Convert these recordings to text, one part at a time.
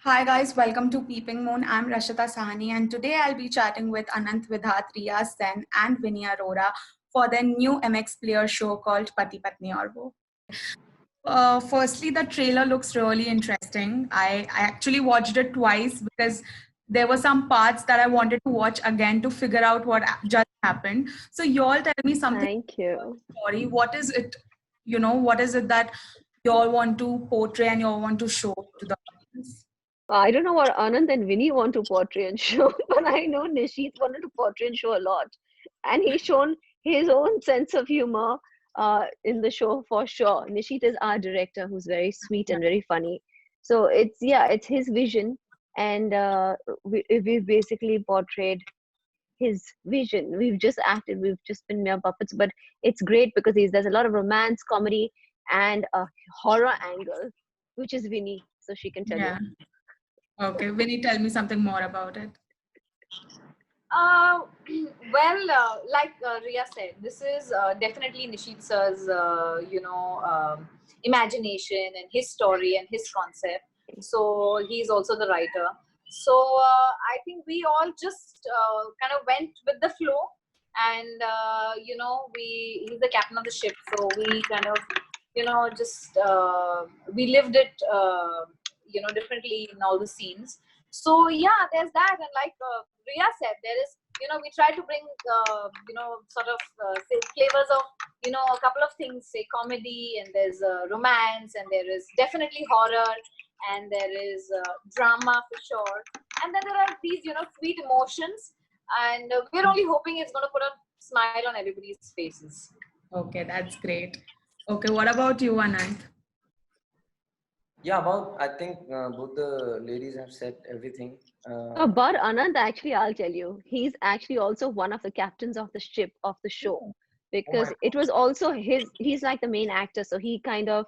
Hi guys, welcome to Peeping Moon. I'm Rashita Sahani and today I'll be chatting with Anant Vidhat, Riya Sen and Vinny Arora for their new MX Player show called Pati Patni Aur Wo. Firstly, the trailer looks really interesting. I actually watched it twice because there were some parts that I wanted to watch again to figure out what just happened. So you all tell me something Thank about you. the story. What is it, what is it that you all want to portray and you all want to show to the audience? I don't know what Anand and Vinny want to portray and show, but I know Nishit wanted to portray and show a lot. And he's shown his own sense of humor in the show for sure. Nishit is our director who's very sweet and very funny. So it's his vision. And we've basically portrayed his vision. We've just acted, we've just been mere puppets, but it's great because there's a lot of romance, comedy, and a horror angle, which is Vinny. So she can tell you. Yeah. Okay, Vinny, tell me something more about it. Uh, like Ria said, this is definitely Nishit sir's, imagination and his story and his concept. So he's also the writer. So I think we all just kind of went with the flow, and he's the captain of the ship. So we kind of, just we lived it, differently in all the scenes. So yeah, there's that, and like Ria said, there is, we try to bring, sort of say flavors of, a couple of things, say comedy, and there's romance, and there is definitely horror, and there is drama for sure, and then there are these, sweet emotions, and we're only hoping it's going to put a smile on everybody's faces. Okay, that's great. Okay, what about you, Anant? Yeah, about I think both the ladies have said everything. But Anand, actually, I'll tell you, he's actually also one of the captains of the ship of the show Oh my because it was also he's like the main actor. So he kind of,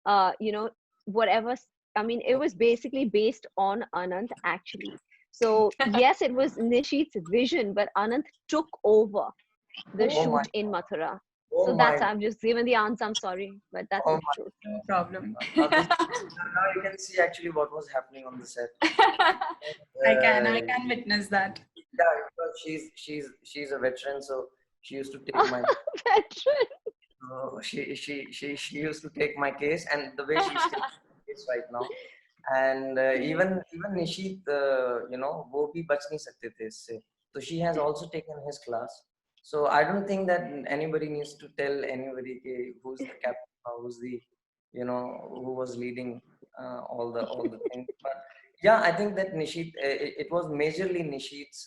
uh, you know, whatever, I mean, it was basically based on Anand actually. So yes, it was Nishit's vision, but Anand took over the Oh my shoot in Mathura. oh So my I've just given the answer. I'm sorry, but that's oh the my truth. No problem. now you can see actually what was happening on the set. I Uh, can witness that. yeah, because she's a veteran, so she used to take my Veteran. she used to take my case, and the way she's taking my case right now. And even Nishit, वो भी बच नहीं सकते थे इससे. So she has also taken his class. So I don't think that anybody needs to tell anybody who's the captain or who's the, who was leading all the things. But yeah, I think that Nishit, it was majorly Nishit's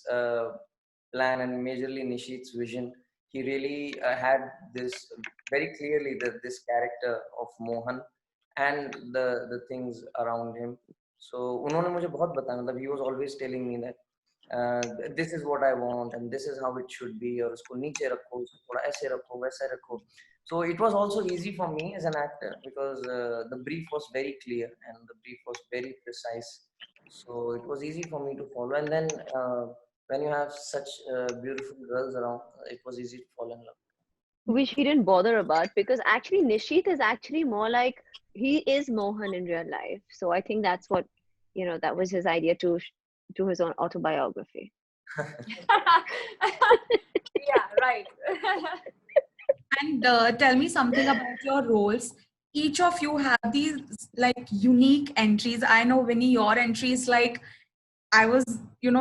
plan and majorly Nishit's vision. He really had this very clearly, that this character of Mohan and the things around him. So उन्होंने मुझे बहुत बताया, मतलब he was always telling me that this is what I want and this is how it should be, और उसको नीचे रखो, उसको थोड़ा ऐसे रखो, वैसे रखो. So it was also easy for me as an actor because the brief was very clear and the brief was very precise. So it was easy for me to follow. And then when you have such beautiful girls around, it was easy to fall in love. Which he didn't bother about because actually Nishit is actually more like he is Mohan in real life. So I think that's what that was his idea to his own autobiography. Yeah, right. And tell me something about your roles. Each of you have these like unique entries. I know, Vinny, your entry is like, I was,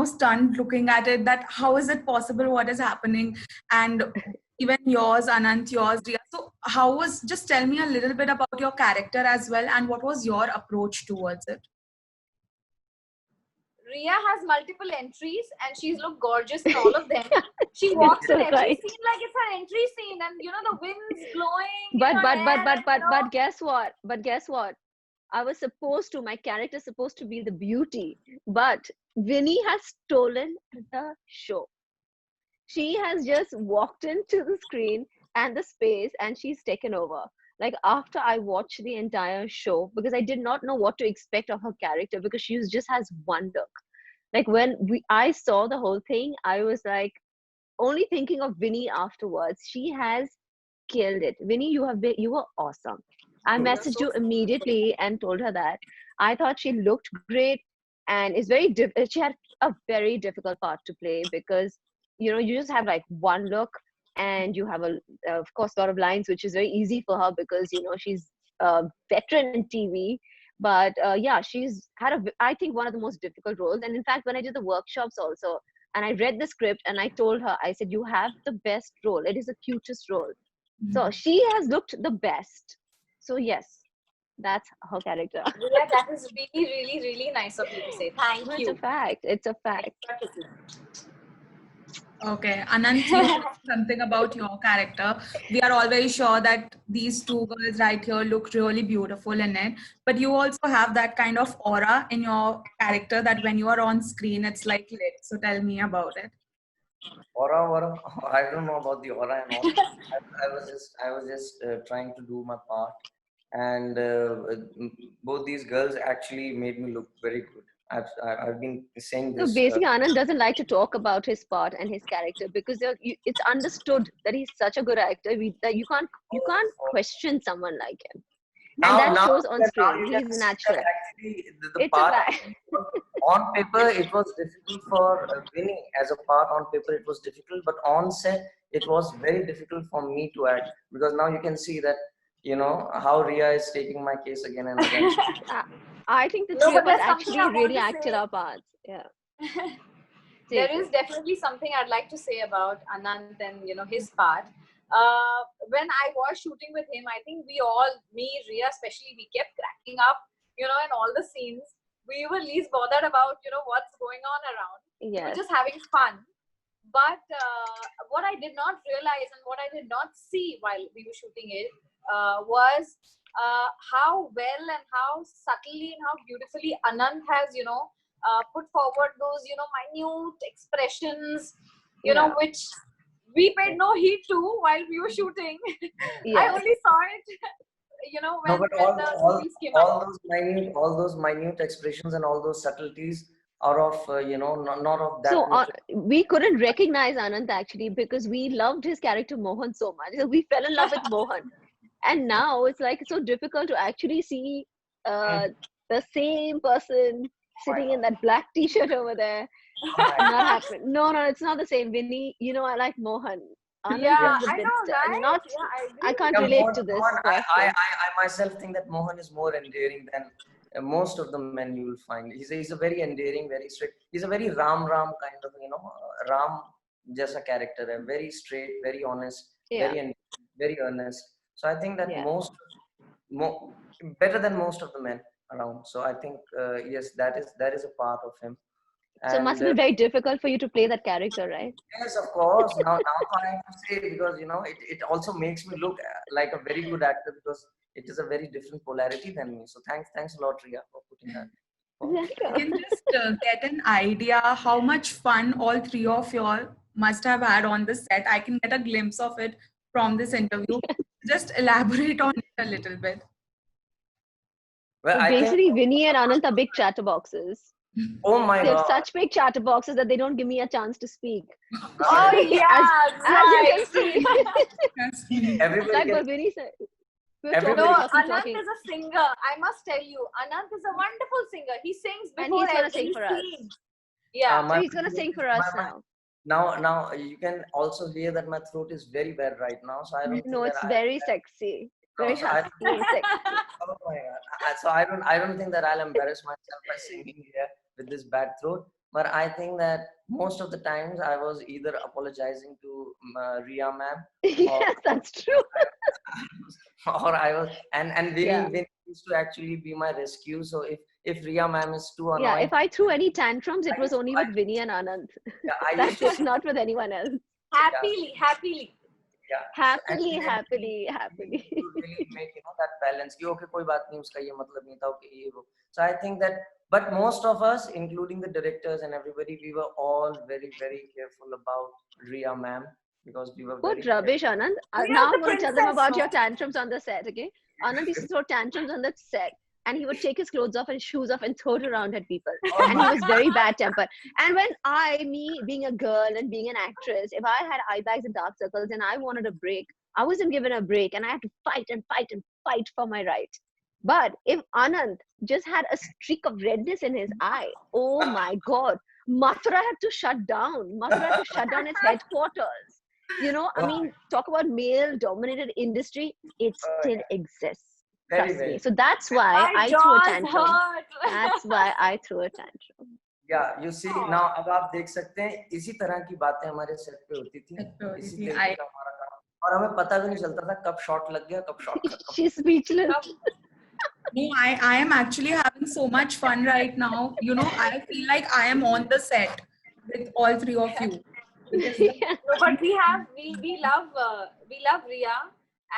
stunned looking at it, that how is it possible? What is happening? And even yours, Anant, yours, Riya. So just tell me a little bit about your character as well, and what was your approach towards it? Ria has multiple entries and she's looked gorgeous in all of them. She walks so in every right. scene like it's her entry scene, and the wind's blowing. But in her hair and, but guess what? But guess what? My character supposed to be the beauty, but Vinny has stolen the show. She has just walked into the screen and the space and she's taken over. Like after I watched the entire show, because I did not know what to expect of her character because she just has one look. Like when I saw the whole thing, I was like only thinking of Vinny afterwards. She has killed it. Vinny, you were awesome. I You're messaged so you immediately and told her that. I thought she looked great. and she had a very difficult part to play because you just have like one look, and you have of course a lot of lines, which is very easy for her because she's a veteran in TV. But yeah, she's had I think one of the most difficult roles. And in fact, when I did the workshops also, and I read the script, and I told her, I said, you have the best role, it is the cutest role. So she has looked the best. So yes, that's her character. Yeah, that is really, really, really nice of you to say. Thank It's you. a fact. It's a fact. Okay, Anant, you said something about your character. We are all very sure that these two girls right here look really beautiful in it. But you also have that kind of aura in your character that when you are on screen, it's like lit. So tell me about it. Aura. I don't know about the aura and all. I was just trying to do my part, and both these girls actually made me look very good. I've been saying So this. basically, Anand doesn't like to talk about his part and his character because it's understood that he's such a good actor that you can't question someone like him, and that shows on screen. He's natural. Actually, the It's a part fact. on paper it was difficult for Vinny as a part. On paper it was difficult, but on set it was very difficult for me to act, because now you can see that how Ria is taking my case again and again. I think the No, three but of us there's something actually I want really to acted say. our parts. Yeah. There is definitely something I'd like to say about Anant and his part. When I was shooting with him, I think we all, me, Ria especially, we kept cracking up, in all the scenes. We were least bothered about what's going on around. We Yes. were just having fun. But what I did not realize and what I did not see while we were shooting it was how well and how subtly and how beautifully Anant has put forward those minute expressions which we paid no heed to while we were shooting. I Yes. only saw it when, But when the movies came out. all those minute expressions and all those subtleties are of not of that So nature. we couldn't recognize Anant actually because we loved his character Mohan so much. So we fell in love with Mohan. And now it's like so difficult to actually see the same person sitting in that black t-shirt over there. Not happen. No, it's not the same. Vinny, I like Mohan. Anand Yeah, is a I bit know, right? not. Yeah, I agree. I can't Yeah, relate Mohan, to this Mohan, I question. myself think that Mohan is more endearing than most of the men you will find. He's a very endearing, very straight. He's a very Ram kind of, Ram just a character, very straight, very honest, Yeah. very earnest. So I think that Yeah. better than most of the men around. So I think yes, that is a part of him. So it must have been very difficult for you to play that character, right? Yes, of course. Now I have to say, because it also makes me look like a very good actor, because it is a very different polarity than me. So thanks a lot, Ria, for putting that. I can just get an idea how much fun all three of y'all must have had on the set. I can get a glimpse of it from this interview. Just elaborate on it a little bit. Well, So I think, basically, Vinny and Anant are big chatterboxes. oh my They're God, such big chatterboxes that they don't give me a chance to speak. Oh yeah, As you right. can see. everybody Like gets, what Vinny said. We're Everybody- No, talking, Anant talking. is a singer. I must tell you, Anant is a wonderful singer. He sings And before he's gonna every sing for us. scene. Yeah. So he's gonna sing for us now. Now you can also hear that my throat is very bad right now. So I don't No, think it's that very sexy. Very so I- husky and sexy. Oh my God. So I don't think that I'll embarrass myself by singing here with this bad throat. But I think that most of the times I was either apologizing to Ria ma'am, Yes, that's true. or I was and Vinny, Yeah. Vinny used to actually be my rescue. So if Ria ma'am is too Yeah, annoyed, if I threw any tantrums, it was only I- with Vinny and Anand. yeah, I used That's to it, not with anyone else. Happily. yeah. Happily, And happily. to really make that balance. कि, okay, कोई बात नहीं, उसका ये मतलब नहीं था, okay, ये वो. So I think that, but most of us, including the directors and everybody, we were all very, very careful about Ria ma'am, because we were Good very rubbish, Anand. Ria's Now the I'm going to tell them princess, about no? your tantrums on the set, okay? Anand used to throw tantrums on the set. And he would take his clothes off and shoes off and throw it around at people. And he was very bad tempered. And when me being a girl and being an actress, if I had eye bags and dark circles and I wanted a break, I wasn't given a break and I had to fight and fight and fight for my right. But if Anand just had a streak of redness in his eye, oh my God, Mathura had to shut down. Mathura had to shut down its headquarters. You know, I Oh, mean, talk about male-dominated industry, it oh, still yeah. exists. Very, Trust me. very. So that's why My I threw a jaws tantrum. hurt. That's why I threw a tantrum. Yeah, you see now अब आप देख सकते हैं इसी तरह की बातें हमारे सेट पे होती थी, Set पे होती इसी थी. तरीके का हमारा काम और हमें पता भी नहीं चलता था कब शॉट लग गया कब शॉट खत्म. She's speechless. No, I am actually having so much fun right now. You know, I feel like I am on the set with all three of you. Because Yeah. No, but we love Ria,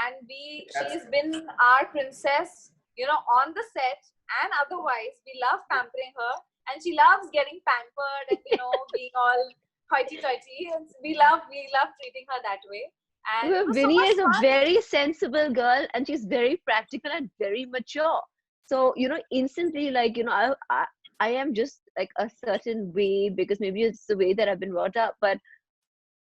and she's been our princess, you know, on the set and otherwise. We love pampering her, and she loves getting pampered and, you know, being all hoity-toity. And we love treating her that way. And it was so Vinny much is a fun. very sensible girl and she's very practical and very mature. So, you know, instantly, like, you know, I am just like a certain way because maybe it's the way that I've been brought up. But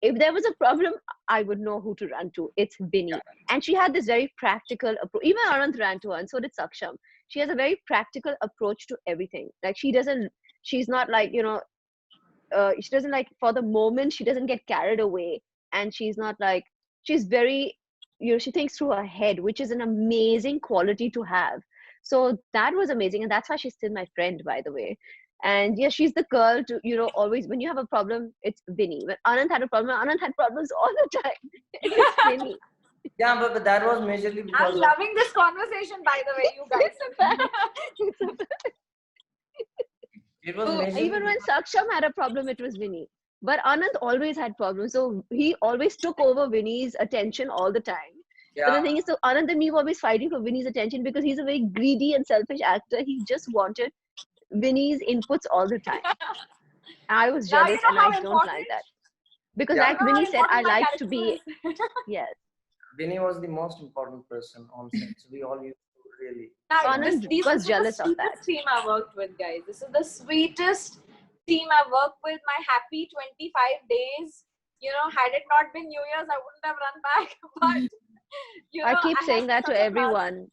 if there was a problem, I would know who to run to. It's Vinny. And she had this very practical approach. Even Anand ran to her, and so did Saksham. She has a very practical approach to everything. Like, she's not like, you know, she doesn't like for the moment, she doesn't get carried away. And she's not like, she's very, you know, she thinks through her head, which is an amazing quality to have. So that was amazing. And that's why she's still my friend, by the way. And yeah, she's the girl to, you know, always when you have a problem, it's Vinny. When Anand had a problem, Anand had problems all the time. It was Vinny. Yeah, but that was majorly because I'm loving this conversation, by the way, you guys. It's a fact. it was So, majorly Even when Saksham had a problem, it was Vinny. But Anand always had problems. So he always took over Vinny's attention all the time. But the yeah. thing is, so Anand and me were always fighting for Vinny's attention because he's a very greedy and selfish actor. He just wanted Vinny's inputs all the time. I was Now jealous you know and how I don't like important. that. Because Yeah. like You know how Vinny said, I important my like to character be, is. yes. Vinny was the most important person on set, so we all used to really. Anand This was is the jealous of that. sweetest team I worked with, guys. This is the sweetest team I worked with. My happy 25 days. You know, had it not been New Year's, I wouldn't have run back. But you know, I keep I saying had that to such a blast. everyone.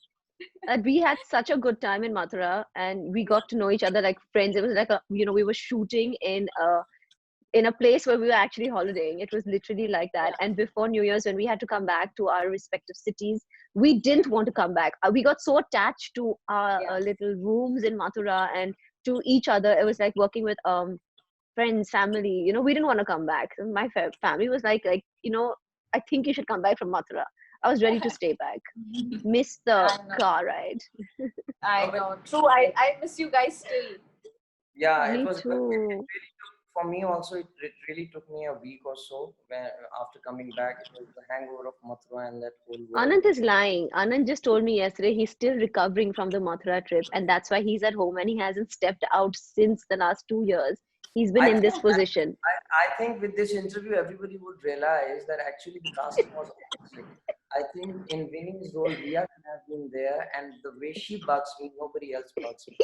That we had such a good time in Mathura and we got to know each other like friends. It was like you know, we were shooting in a place where we were actually holidaying. It was literally like that. Yeah. And before New Year's, when we had to come back to our respective cities, we didn't want to come back. We got so attached to our Yeah. little rooms in Mathura and to each other. It was like working with friends, family. You know, we didn't want to come back. So my family was like, you know, I think you should come back from Mathura. I was ready to stay back. Miss the I know. car ride. I No, but- know. True. I miss you guys still. Yeah, Me it was. It too. really took, for me also, it really took me a week or so after coming back. It was the hangover of Mathura and that whole world. Anand is lying. Anand just told me yesterday he's still recovering from the Mathura trip, and that's why he's at home and he hasn't stepped out since the last 2 years. He's been I in this think that- position. I think with this interview, everybody would realize that actually the casting was opposite. I think in Vinny's role, Ria could have been there, and the way she bugs me, nobody else bugs me.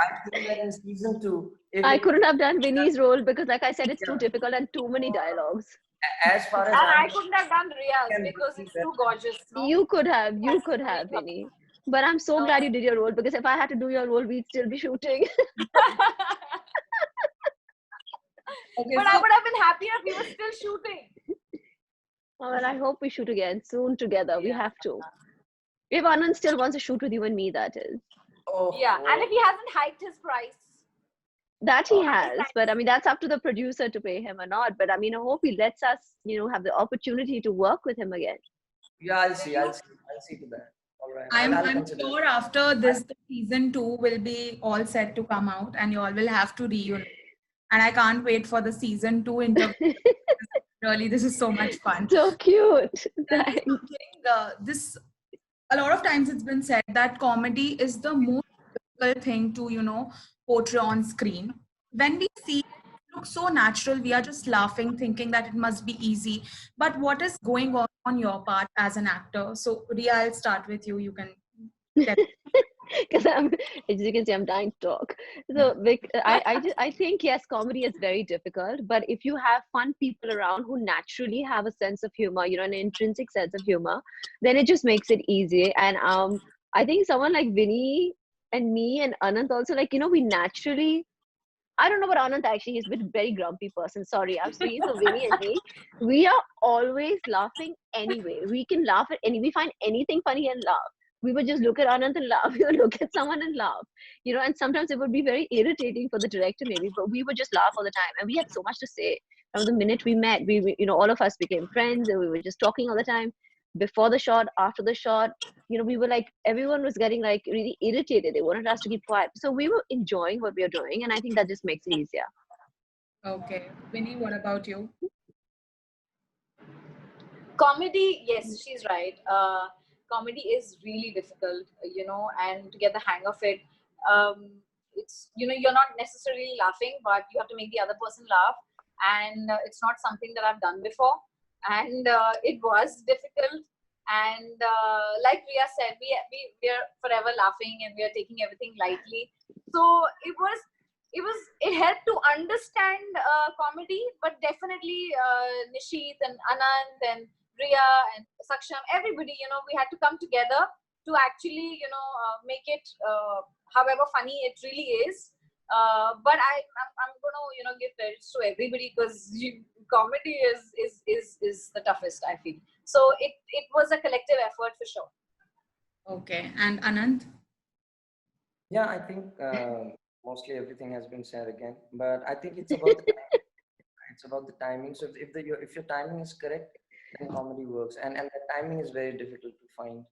I think that in season 2, if I it- couldn't have done Vinny's role because, like I said, it's too Yeah. difficult and too many dialogues. as far as And I I'm couldn't have done Ria's can because see it's that- too gorgeous. No? You could have, you Yes, could very have, tough. Vinny. But I'm so No. glad you did your role because if I had to do your role, we'd still be shooting. okay, But so I would have been happier if we were still shooting. Well, I hope we shoot again soon together. We Yeah. have to. If Anand still wants to shoot with you and me, that is. Oh, Yeah. And if he hasn't hiked his price. That he Oh, has, thanks. but I mean, that's up to the producer to pay him or not. But I mean, I hope he lets us, you know, have the opportunity to work with him again. yeah, I'll see to that. All right. I'm I'll I'm consider it. sure after this the season 2 will be all set to come out and you all will have to reunite. And I can't wait for the season 2 interview. Really, this is so much fun. So cute. Tell me Thanks. something, a lot of times it's been said that comedy is the most difficult thing to, portray on screen. When we see it looks so natural, we are just laughing, thinking that it must be easy. But what is going on your part as an actor? So, Ria, I'll start with you. You can tell. Because as you can see, I'm dying to talk. So I think yes, comedy is very difficult. But if you have fun people around who naturally have a sense of humor, you know, an intrinsic sense of humor, then it just makes it easy. And I think someone like Vinny and me and Anant also, like, we naturally, I don't know about Anant actually, he's been a very grumpy person. Sorry, I'm speaking for Vinny and me. We are always laughing anyway. We can laugh at we find anything funny and laugh. We would just look at Anant and laugh. We would look at someone and laugh. And sometimes it would be very irritating for the director maybe, but we would just laugh all the time. And we had so much to say. From the minute we met, all of us became friends and we were just talking all the time. Before the shot, after the shot, we were like, everyone was getting like really irritated. They wanted us to keep quiet. So we were enjoying what we are doing. And I think that just makes it easier. Okay. Vinny, what about you? Comedy, yes, she's right. Comedy is really difficult, and to get the hang of it, it's, you're not necessarily laughing, but you have to make the other person laugh. And it's not something that I've done before. And it was difficult. And like Riya said, we're forever laughing and we are taking everything lightly. So it helped to understand comedy, but definitely Nishit and Anand and Riya and Saksham, everybody, we had to come together to actually, make it however funny it really is. But I'm gonna, give credit to everybody, because comedy is the toughest, I feel. So it was a collective effort for sure. Okay. And Anand? Yeah, I think mostly everything has been said again, but I think it's about it's about the timing. So if your timing is correct, then comedy works, and the timing is very difficult to find.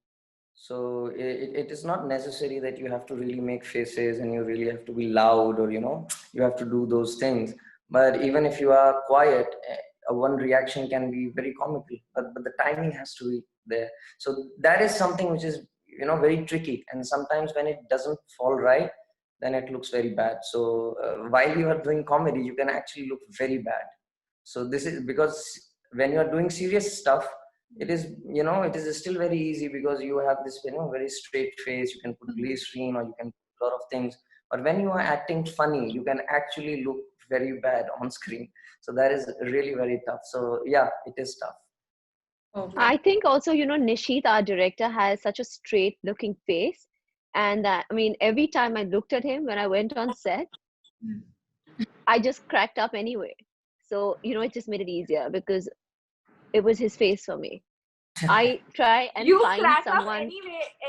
So it is not necessary that you have to really make faces and you really have to be loud, or you have to do those things. But even if you are quiet, one reaction can be very comical, but the timing has to be there. So that is something which is very tricky, and sometimes when it doesn't fall right, then it looks very bad. So while you are doing comedy, you can actually look very bad. So this is because when you are doing serious stuff, it is it is still very easy, because you have this very straight face. You can put glycerine, or you can put a lot of things. But when you are acting funny, you can actually look very bad on screen. So that is really very tough. So yeah, it is tough. Okay. I think also, Nishit, our director, has such a straight looking face. And every time I looked at him when I went on set, I just cracked up anyway. So, it just made it easier because it was his face for me. I try and You find crack someone. up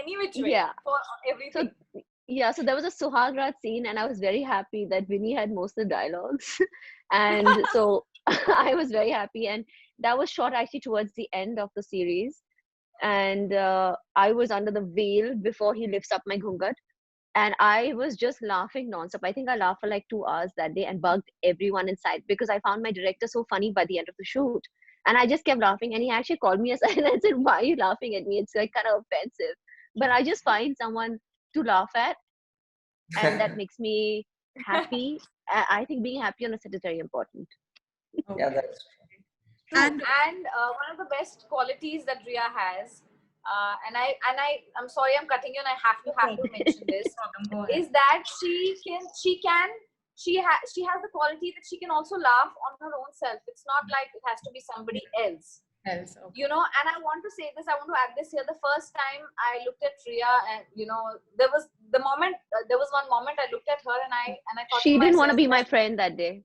any which way, Yeah. for everything. So there was a Suhagrat scene, and I was very happy that Vinny had most of the dialogues. And so I was very happy. And that was shot actually towards the end of the series. And I was under the veil before he lifts up my ghungat. And I was just laughing nonstop. I think I laughed for like 2 hours that day and bugged everyone inside, because I found my director so funny by the end of the shoot. And I just kept laughing. And he actually called me aside and I said, "Why are you laughing at me? It's like kind of offensive." But I just find someone to laugh at, and that makes me happy. I think being happy on a set is very important. Yeah, that's True. And one of the best qualities that Riya has, I'm sorry I'm cutting you, and I have to mention this, is that she has the quality that she can also laugh on her own self. It's not like it has to be somebody else. Okay. And I want to say this, I want to add this here. The first time I looked at Riya, and there was one moment I looked at her and I thought she didn't want to be my friend that day.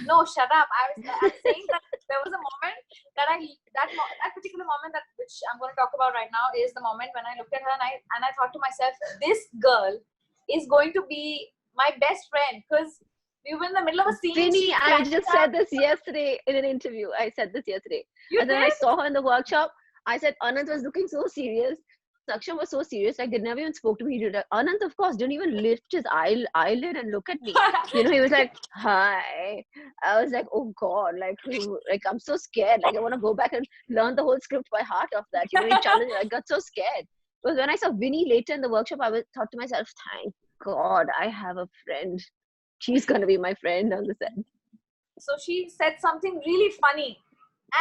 No, shut up. I'm saying that there was a moment that that particular moment which I'm going to talk about right now is the moment when I looked at her and I thought to myself, this girl is going to be my best friend, because we were in the middle of a scene. Vinny, I just said this yesterday in an interview. I said this yesterday. And then I saw her in the workshop. I said, Anand was looking so serious. Saksham was so serious, like they never even spoke to me. He did Anand, of course, didn't even lift his eyelid and look at me. He was like, "Hi." I was like, "Oh God, like I'm so scared. Like I want to go back and learn the whole script by heart of that." He challenged me. I got so scared. Because when I saw Vinny later in the workshop, I thought to myself, "Thank God, I have a friend. She's gonna be my friend on the set." So she said something really funny,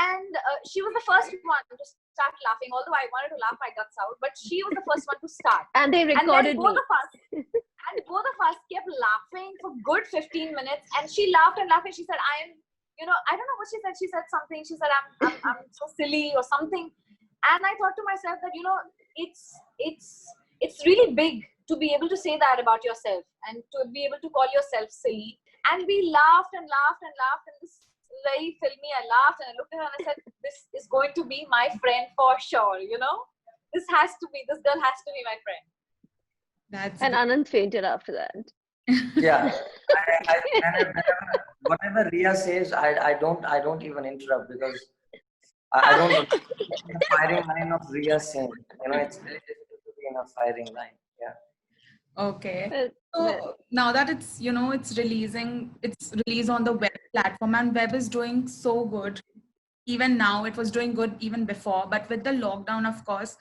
and she was the first one to start laughing. Although I wanted to laugh my guts out, but she was the first one to start. And they recorded both of us kept laughing for good 15 minutes. And she laughed and laughed, and she said, "I am," I don't know what she said. She said something. She said, "I'm so silly" or something. And I thought to myself that it's it's really big to be able to say that about yourself and to be able to call yourself silly. And we laughed and laughed and laughed, and this very filmy, I laughed and I looked at her and I said, this is going to be my friend for sure, you know? This girl has to be my friend. That's And great. Anand fainted after that. Yeah, whatever Ria says, I don't even interrupt because I don't know. The firing line of Ria saying, it's very difficult to be in a firing line. Yeah. Okay. Well, So now that it's it's released on the web platform, and web is doing so good. Even now, it was doing good even before, but with the lockdown, of course,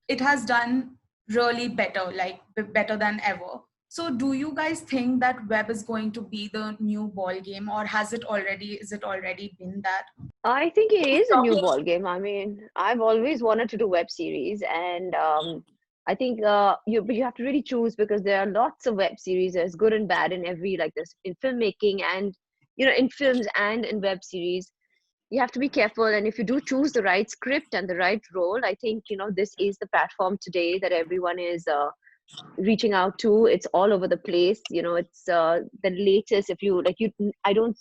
it has done really better, like better than ever. So do you guys think that web is going to be the new ball game, or is it already been that? I think it is a new Talking- ball game. I mean, I've always wanted to do web series, and I think you have to really choose, because there are lots of web series. There's good and bad in every, like this in filmmaking, and in films and in web series. You have to be careful, and if you do choose the right script and the right role, I think this is the platform today that everyone is reaching out to. It's all over the place. It's the latest. If you like, I don't.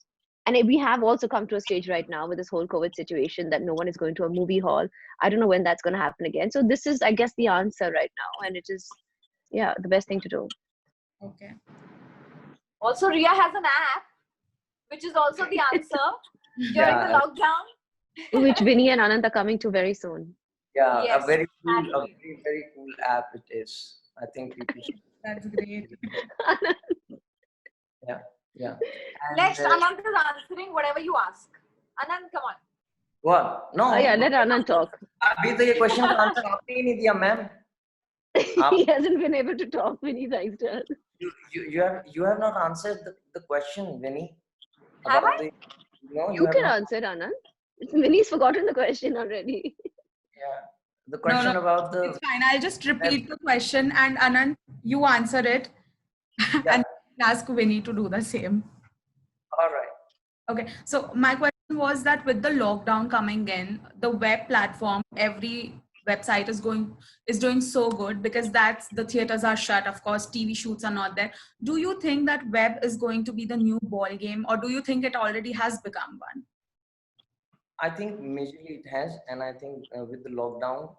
And we have also come to a stage right now with this whole COVID situation that no one is going to a movie hall. I don't know when that's going to happen again. So this is, I guess, the answer right now, and it is, yeah, the best thing to do. Okay. Also, Ria has an app, which is also the answer during the Yeah. lockdown. Which Vinny and Anand are coming to very soon. Yeah, Yes, a very cool, exactly. very cool app it is. I think people should. That's great. Yeah. And, Next, Anand is answering whatever you ask. Anand, come on. what? No. Oh yeah, let Anand talk. अभी तो ये question का answer आपने ही नहीं दिया ma'am. He hasn't been able to talk, Vinny, thanks to us. You have not answered the question, Vinny. Have About I? the no, You have can not. answer, Anand. Vinny's forgotten the question already. Yeah. The question No, about the it's fine. I'll just repeat the question, and Anand, you answer it, yeah. and ask Winnie to do the same. All right. Okay, so my question was that with the lockdown coming in, the web platform, every website is doing so good, because the theaters are shut. Of course, TV shoots are not there. Do you think that web is going to be the new ball game, or do you think it already has become one? I think majorly it has, and I think with the lockdown,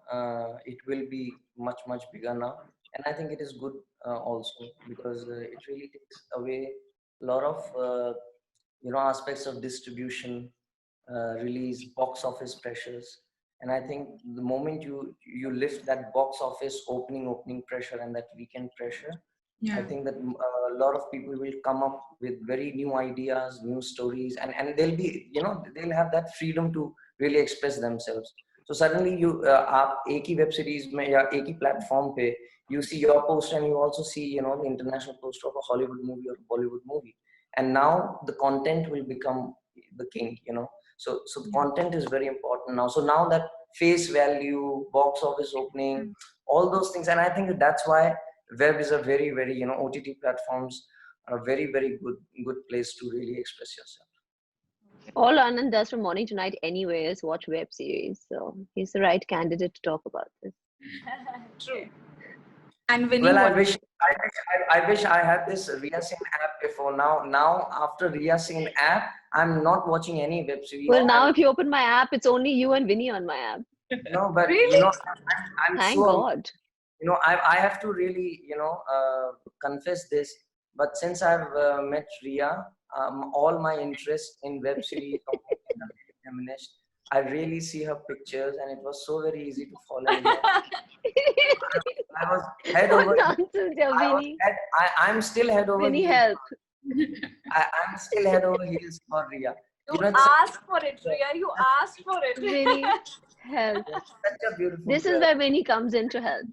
it will be much bigger now. And I think it is good also, because it really takes away a lot of aspects of distribution, release, box office pressures. And I think the moment you lift that box office opening pressure and that weekend pressure, I Yeah. think that a lot of people will come up with very new ideas, new stories, and they'll be, they'll have that freedom to really express themselves. So suddenly आप एक ही web series में या एक ही platform पे you see your poster, and you also see, the international poster of a Hollywood movie or a Bollywood movie, and now the content will become the king, So the content is very important now. So now that face value, box office opening, all those things, and I think that's why web is a very OTT platforms are a very good place to really express yourself. All Anand does from morning to night anyway is watch web series. So he's the right candidate to talk about this. True. And Winnie, Well, I wish I had this Ria Singh app before. Now after Ria Singh app, I'm not watching any web series. Well, now if you open my app, it's only you and Vinny on my app. No, but Really? I'm Thank so God. I have to really confess this, but since I've met Ria, all my interest in web series diminished. I really see her pictures, and it was so very easy to fall in love. I was head What over. nonsense, yeah, Vinny. I'm still head over Vinny, heels. help. I'm still head over heels for Ria. You it's asked for it, Ria. You asked for it. Vinny, help. such a beautiful. This is girl. where Vinny comes in to help.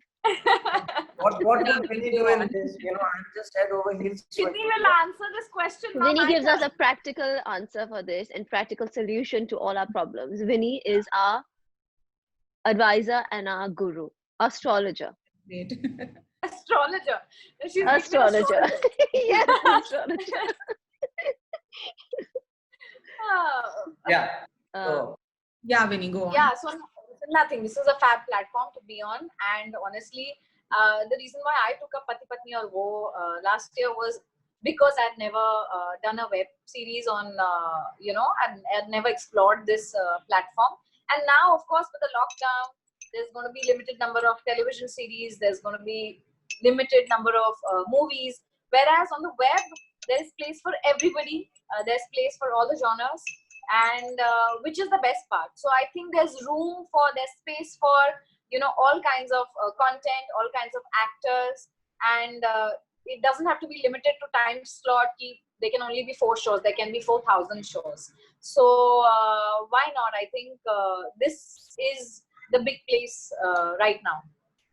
What will Vinny do go in on. this? I'm just head over heels. for Vinny you. will answer this question now. Vinny my gives us turn. a practical answer for this and practical solution to all our problems. Vinny is our advisor and our guru, astrologer. great. Astrologer. She's even Astrologer. astrologer. Yes, astrologer. Oh. Yeah. Uh, So, Yeah, Winnie, go on. Yeah, so nothing. This is a fab platform to be on, and honestly, The reason why I took up Pati Patni Aur Wo last year was because I'd never done a web series on, I'd never explored this platform. And now, of course, with the lockdown, there's going to be limited number of television series. There's going to be limited number of movies. Whereas on the web, there's place for everybody. There's place for all the genres, and which is the best part. So I think there's space for all kinds of content, all kinds of actors, and it doesn't have to be limited to time slot. There can only be 4 shows. There can be 4,000 shows. So why not? I think this is the big place right now,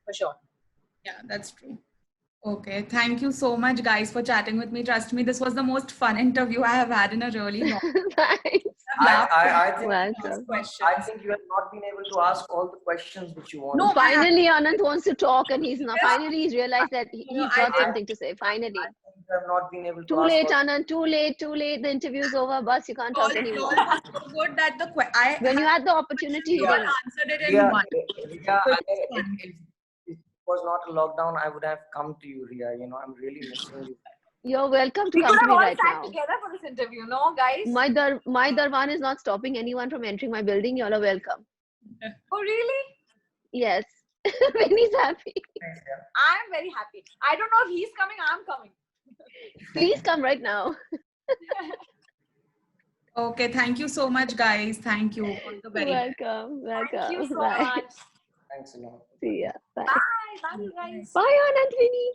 for sure. Yeah, that's true. Okay, thank you so much, guys, for chatting with me. Trust me, this was the most fun interview I have had in a really long Thanks. I think you have not been able to ask all the questions which you want. No, Finally, Anant wants to talk, and he's not. Finally, he's realized that he's got something to say. Finally. I think you have not been able to Too ask late, all- Anand. Too late. The interview's over. Bus, you can't talk anymore. so good that When you had the opportunity, you all didn't. answered it in Ria, one. Ria, So it's fun. if it was not a lockdown, I would have come to you, Ria. I'm really missing you. You're welcome to We come could to have me all right sat now. together for this interview, no, guys? My Darwan is not stopping anyone from entering my building. Y'all are welcome. Oh, really? Yes. Vinny's happy. I'm very happy. I don't know if he's coming. I'm coming. Please come right now. Okay, thank you so much, guys. Thank you. All the very best. Welcome. Thank you so Bye. much. Thanks a lot. See ya. Bye. Bye. Bye, guys. Bye, Anand, Vinny.